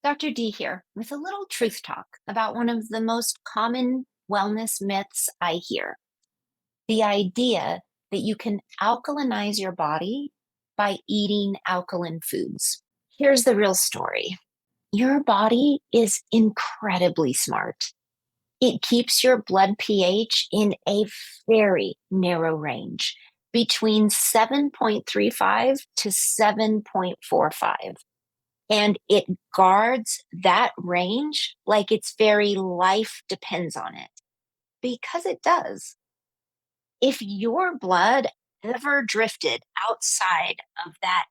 Dr. D here with a little truth talk about one of the most common wellness myths I hear, the idea that you can alkalinize your body by eating alkaline foods. Here's the real story. Your body is incredibly smart. It keeps your blood pH in a very narrow range between 7.35 to 7.45. And it guards that range like its very life depends on it, because it does. If your blood ever drifted outside of that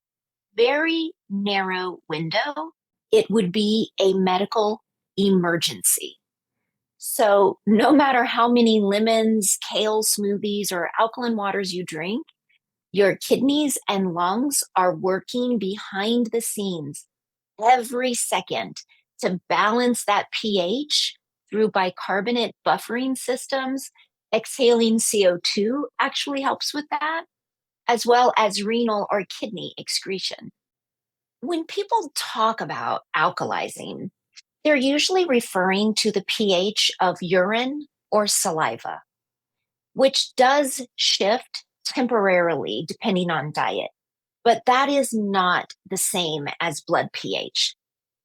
very narrow window, it would be a medical emergency. So, no matter how many lemons, kale smoothies, or alkaline waters you drink, your kidneys and lungs are working behind the scenes every second to balance that pH through bicarbonate buffering systems. Exhaling CO2 actually helps with that, as well as renal or kidney excretion. When people talk about alkalizing, they're usually referring to the pH of urine or saliva, which does shift temporarily depending on diet. But that is not the same as blood pH.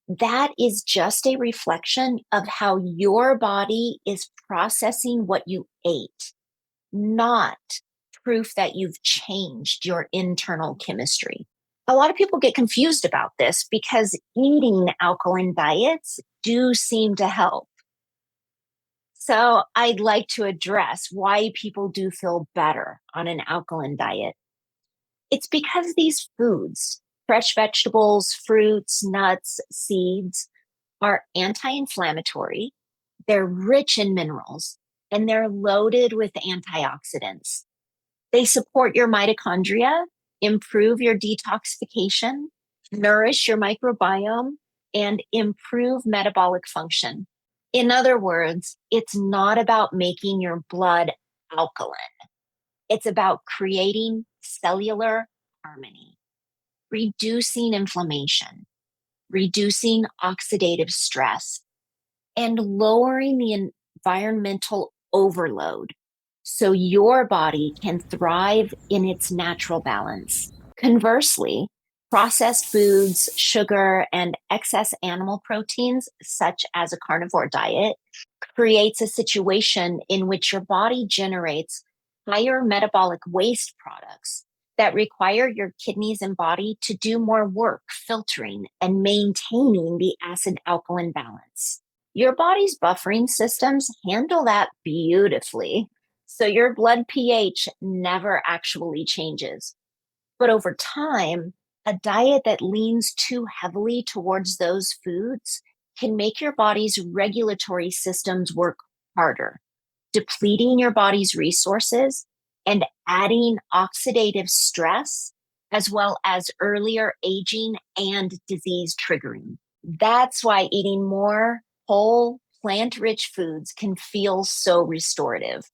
That is just a reflection of how your body is processing what you ate, not proof that you've changed your internal chemistry. A lot of people get confused about this because eating alkaline diets do seem to help. So I'd like to address why people do feel better on an alkaline diet. It's because these foods, fresh vegetables, fruits, nuts, seeds, are anti inflammatory, they're rich in minerals, and they're loaded with antioxidants. They support your mitochondria, improve your detoxification, nourish your microbiome, and improve metabolic function. In other words, it's not about making your blood alkaline. It's about creating cellular harmony, reducing inflammation, reducing oxidative stress, and lowering the environmental overload so your body can thrive in its natural balance. Conversely, processed foods, sugar, and excess animal proteins, such as a carnivore diet, creates a situation in which your body generates higher metabolic waste products that require your kidneys and body to do more work filtering and maintaining the acid alkaline balance. Your body's buffering systems handle that beautifully, so your blood pH never actually changes. But over time, a diet that leans too heavily towards those foods can make your body's regulatory systems work harder, depleting your body's resources and adding oxidative stress, as well as earlier aging and disease triggering. That's why eating more whole, plant rich foods can feel so restorative.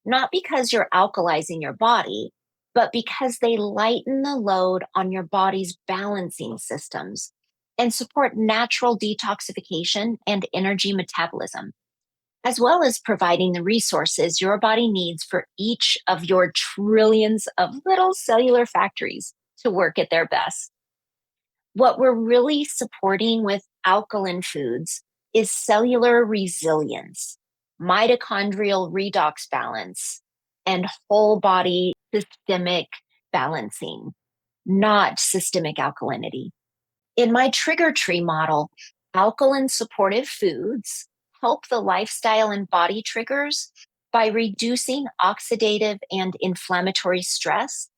Not because you're alkalizing your body, but because they lighten the load on your body's balancing systems and support natural detoxification and energy metabolism, as well as providing the resources your body needs for each of your trillions of little cellular factories to work at their best. What we're really supporting with alkaline foods is cellular resilience, mitochondrial redox balance, and whole body systemic balancing, not systemic alkalinity. In my trigger tree model, alkaline supportive foods help the lifestyle and body triggers by reducing oxidative and inflammatory stress,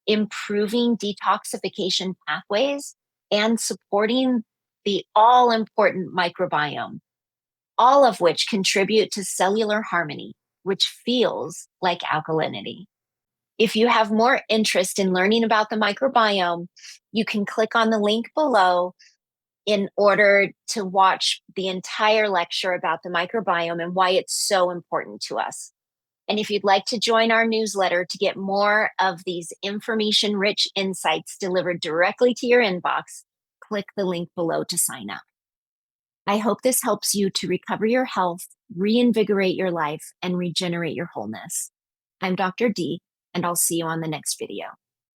improving detoxification pathways, and supporting the all important microbiome, all of which contribute to cellular harmony, which feels like alkalinity. If you have more interest in learning about the microbiome, you can click on the link below in order to watch the entire lecture about the microbiome and why it's so important to us. And if you'd like to join our newsletter to get more of these information rich insights delivered directly to your inbox, click the link below to sign up. I hope this helps you to recover your health, reinvigorate your life, and regenerate your wholeness. I'm Dr. D, and I'll see you on the next video.